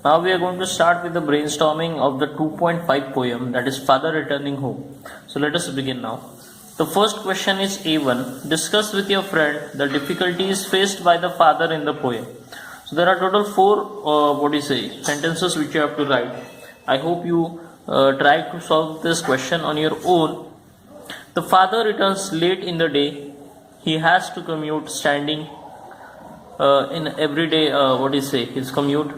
Now we are going to start with the brainstorming of the 2.5 poem, that is Father Returning Home. So let us begin now. The first question is A1. Discuss with your friend the difficulties faced by the father in the poem. So there are total four sentences which you have to write. I hope you try to solve this question on your own. The father returns late in the day. He has to commute standing in every day. His commute.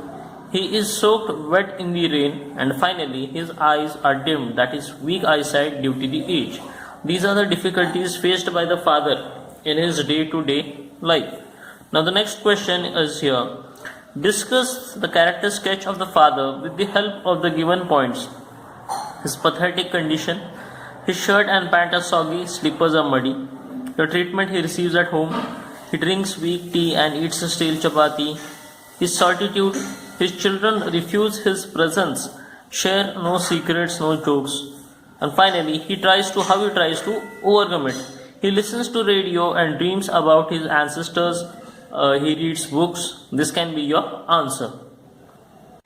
He is soaked wet in the rain, and finally his eyes are dimmed, that is weak eyesight due to the age. These are the difficulties faced by the father in his day-to-day life. Now the next question is here. Discuss the character sketch of the father with the help of the given points. His pathetic condition, his shirt and pant are soggy, slippers are muddy, the treatment he receives at home, he drinks weak tea and eats a stale chapati, his solitude, his children refuse his presence, share no secrets, no jokes, and finally how he tries to overcome it. He listens to radio and dreams about his ancestors. He reads books. This can be your answer.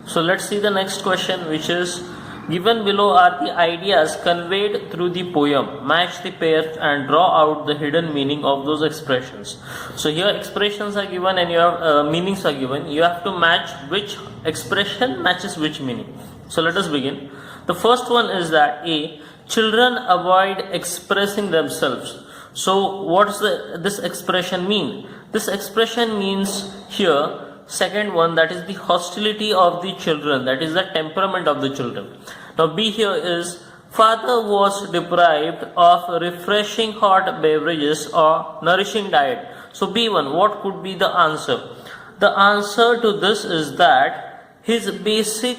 So let's see the next question, which is given below are the ideas conveyed through the poem. Match the pairs and draw out the hidden meaning of those expressions. So here expressions are given and your meanings are given. You have to match which expression matches which meaning. So let us begin. The first one is that A. Children avoid expressing themselves. So what does this expression mean? This expression means here second one, that is the hostility of the children, that is the temperament of the children. Now B here is father was deprived of refreshing hot beverages or nourishing diet. So B1, what could be the answer? The answer to this is that his basic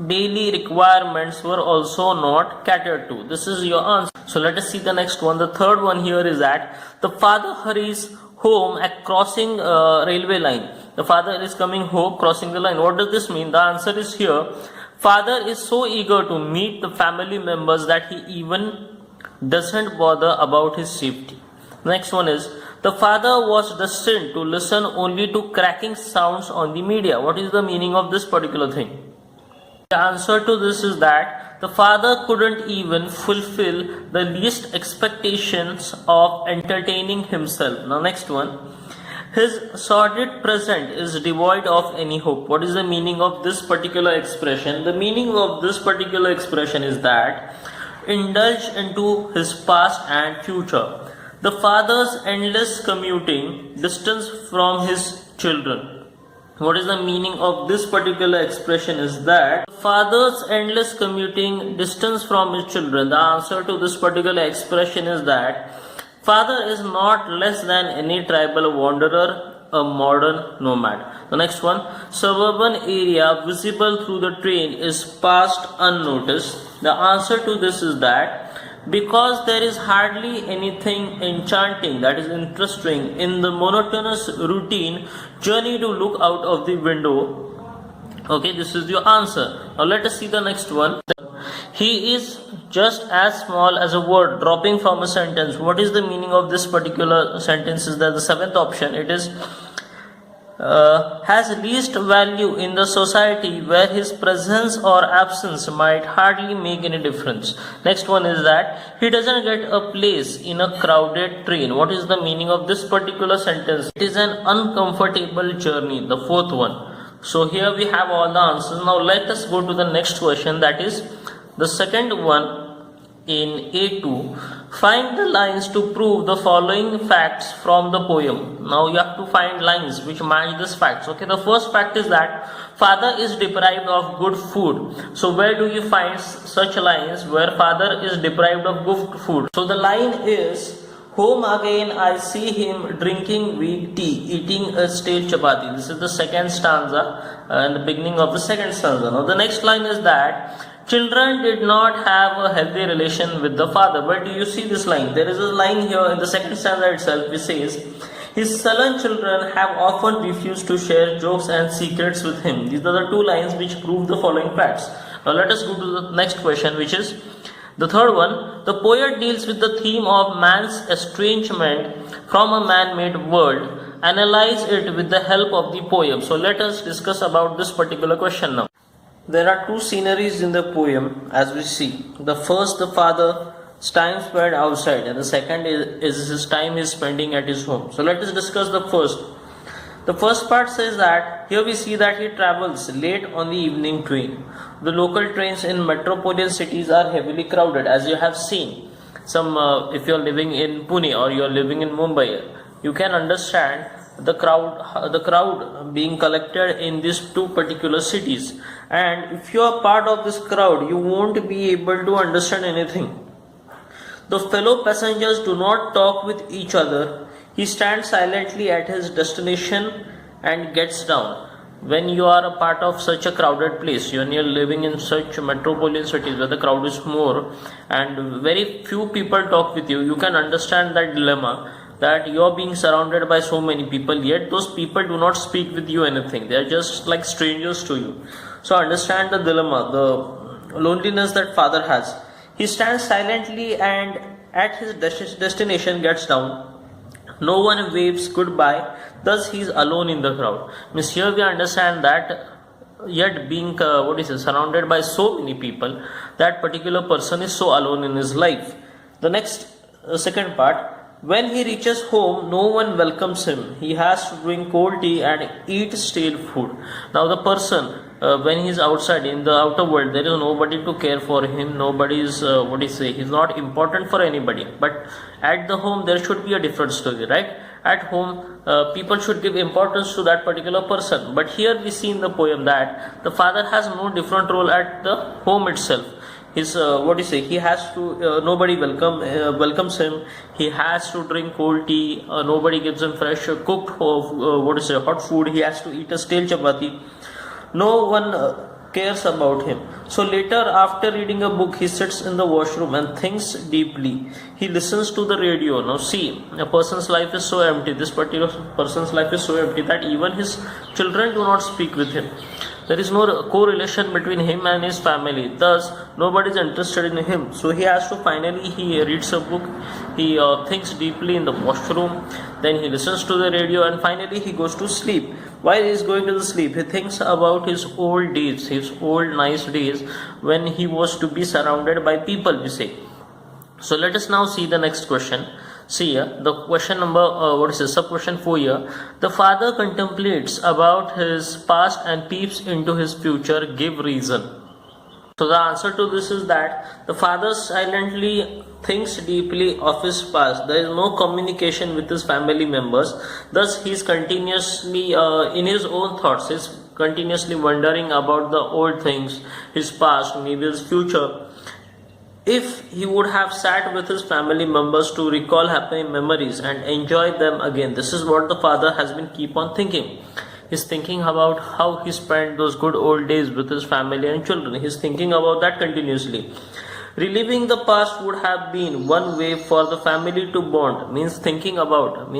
daily requirements were also not catered to. This is your answer. So let us see the next one. The third one here is that the father hurries home at crossing railway line. The father is coming home crossing the line. What does this mean? The answer is here. Father is so eager to meet the family members that he even doesn't bother about his safety. Next one is the father was destined to listen only to cracking sounds on the media. What is the meaning of this particular thing? The answer to this is that the father couldn't even fulfill the least expectations of entertaining himself. Now next one. His sordid present is devoid of any hope. What is the meaning of this particular expression? The meaning of this particular expression is that indulge into his past and future. The father's endless commuting distance from his children. What is the meaning of this particular expression is that father's endless commuting distance from his children. The answer to this particular expression is that father is not less than any tribal wanderer, a modern nomad. The next one, suburban area visible through the train is passed unnoticed. The answer to this is that because there is hardly anything enchanting, that is interesting, in the monotonous routine journey to look out of the window. Okay, this is your answer. Now let us see the next one. He is just as small as a word dropping from a sentence. What is the meaning of this particular sentence? Is that the seventh option? It is has least value in the society where his presence or absence might hardly make any difference. Next one is that he doesn't get a place in a crowded train. What is the meaning of this particular sentence? It is an uncomfortable journey. The fourth one. So here we have all the answers. Now let us go to the next question, that is the second one in A2. Find the lines to prove the following facts from the poem. Now you have to find lines which match these facts. Okay, the first fact is that father is deprived of good food. So where do you find such lines where father is deprived of good food? So the line is, home again I see him drinking weak tea, eating a stale chapati. This is the second stanza and the beginning of the second stanza. Now the next line is that children did not have a healthy relation with the father. Where do you see this line? There is a line here in the second stanza itself which says, his sullen children have often refused to share jokes and secrets with him. These are the two lines which prove the following facts. Now let us go to the next question, which is the third one. The poet deals with the theme of man's estrangement from a man-made world. Analyze it with the help of the poem. So let us discuss about this particular question now. There are two sceneries in the poem as we see. The first, the father's time spent outside, and the second is his time he's spending at his home. So let us discuss the first. The first part says that here we see that he travels late on the evening train. The local trains in metropolitan cities are heavily crowded, as you have seen. If you are living in Pune or you are living in Mumbai, you can understand the crowd being collected in these two particular cities. And if you are part of this crowd, you won't be able to understand anything. The fellow passengers do not talk with each other. He stands silently at his destination and gets down. When you are a part of such a crowded place, when you are living in such metropolitan cities where the crowd is more and very few people talk with you, you can understand that dilemma that you are being surrounded by so many people, yet those people do not speak with you anything. They are just like strangers to you. So understand the dilemma, the loneliness that father has. He stands silently and at his destination gets down. No one waves goodbye, thus he is alone in the crowd. Means here we understand that yet being surrounded by so many people, that particular person is so alone in his life. The next second part, when he reaches home, no one welcomes him. He has to drink cold tea and eat stale food. Now the person, when he is outside in the outer world, there is nobody to care for him. Nobody is, he's not important for anybody. But at the home, there should be a different story, right? At home, people should give importance to that particular person. But here we see in the poem that the father has no different role at the home itself. He has to nobody welcomes him. He has to drink cold tea. Nobody gives him fresh cooked hot food. He has to eat a stale chapati. No one cares about him. So later, after reading a book, he sits in the washroom and thinks deeply. He listens to the radio. Now see, a person's life is so empty. This particular person's life is so empty that even his children do not speak with him. There is no correlation between him and his family. Thus, nobody is interested in him. So he reads a book. He thinks deeply in the washroom. Then he listens to the radio, and finally he goes to sleep. While he is going to the sleep, he thinks about his old days, his old nice days when he was to be surrounded by people, we say. So let us now see the next question. See here, the question number, sub question 4 here. The father contemplates about his past and peeps into his future, give reason. So the answer to this is that the father silently thinks deeply of his past. There is no communication with his family members. Thus he is continuously in his own thoughts. He is continuously wondering about the old things, his past, maybe his future. If he would have sat with his family members to recall happy memories and enjoy them again, this is what the father has been keep on thinking. He's thinking about how he spent those good old days with his family and children. He's thinking about that continuously. Reliving the past would have been one way for the family to bond. Talking about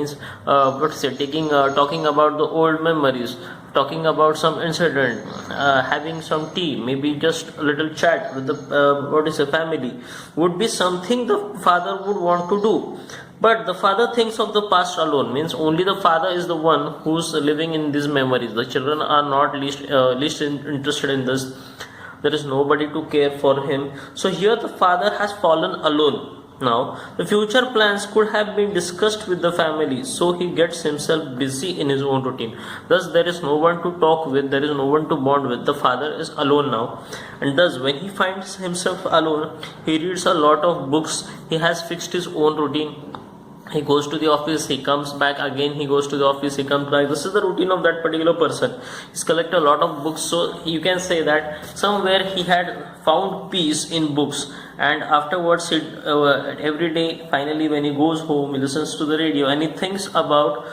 the old memories, talking about some incident, having some tea, maybe just a little chat with the family would be something the father would want to do. But the father thinks of the past alone. Only the father is the one who's living in these memories. The children are not least interested in this. There is nobody to care for him. So here the father has fallen alone. Now, the future plans could have been discussed with the family, so he gets himself busy in his own routine. Thus, there is no one to talk with, there is no one to bond with. The father is alone now. And thus, when he finds himself alone, he reads a lot of books. He has fixed his own routine. He goes to the office, he comes back again, he goes to the office, he comes back. This is the routine of that particular person. He's collected a lot of books, so you can say that somewhere he had found peace in books. And afterwards, every day, finally when he goes home, he listens to the radio and he thinks about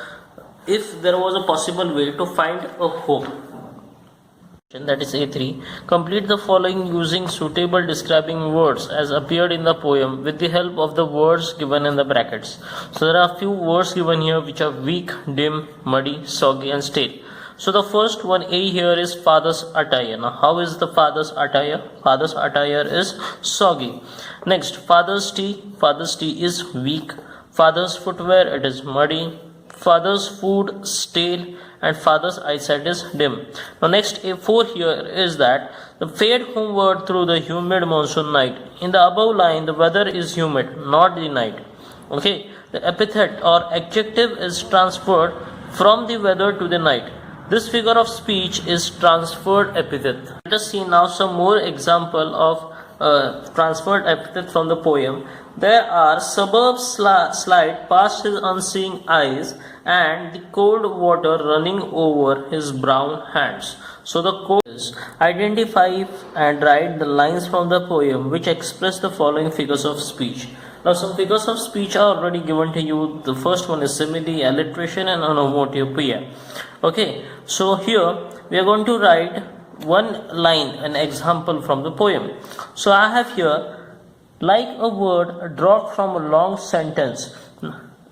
if there was a possible way to find a home. That is A3. Complete the following using suitable describing words as appeared in the poem with the help of the words given in the brackets. So there are a few words given here which are weak, dim, muddy, soggy and stale. So the first one A here is father's attire. Now how is the father's attire? Father's attire is soggy. Next, father's tea. Father's tea is weak. Father's footwear, it is muddy. father's food stale and father's eyesight is dim. Now next A4 here is that the fared homeward through the humid monsoon night. In the above line, the weather is humid, not the night. Okay, the epithet or adjective is transferred from the weather to the night. This figure of speech is transferred epithet. Let us see now some more example of transferred epithet from the poem. There are suburbs slide past his unseeing eyes and the cold water running over his brown hands. So the code is identify and write the lines from the poem which express the following figures of speech. Now some figures of speech are already given to you. The first one is simile, alliteration and onomatopoeia. Okay, so here we are going to write one line, an example from the poem. So I have here, like a word dropped from a long sentence.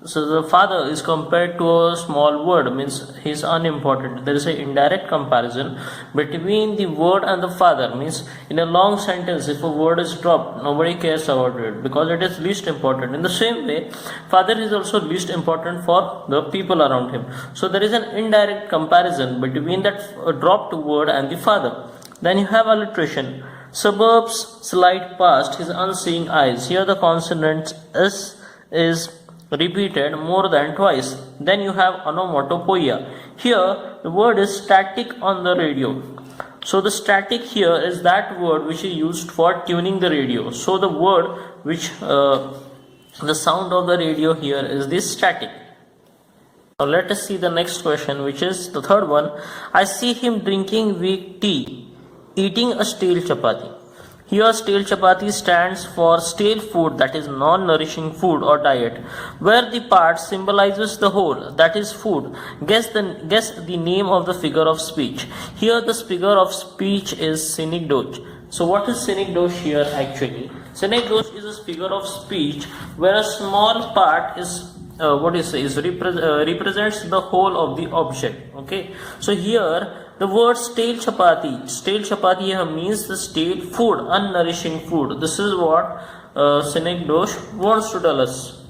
So the father is compared to a small word, means he is unimportant. There is an indirect comparison between the word and the father, means in a long sentence if a word is dropped, nobody cares about it because it is least important. In the same way, father is also least important for the people around him. So there is an indirect comparison between that dropped word and the father. Then you have alliteration. Suburbs slide past his unseeing eyes. Here the consonant S is repeated more than twice. Then you have onomatopoeia. Here the word is static on the radio. So the static here is that word which is used for tuning the radio. So the word which the sound of the radio here is this static. Now let us see the next question, which is the third one. I see him drinking weak tea, eating a stale chapati. Here stale chapati stands for stale food, that is non-nourishing food or diet, where the part symbolizes the whole, that is food. Guess the name of the figure of speech. Here the figure of speech is scenic dosh. So what is scenic dosh here actually? Scenic dosh is a figure of speech where a small part is represents the whole of the object. Okay, so here the word stale chapati here means the stale food, unnourishing food. This is what scenic dosh wants to tell us.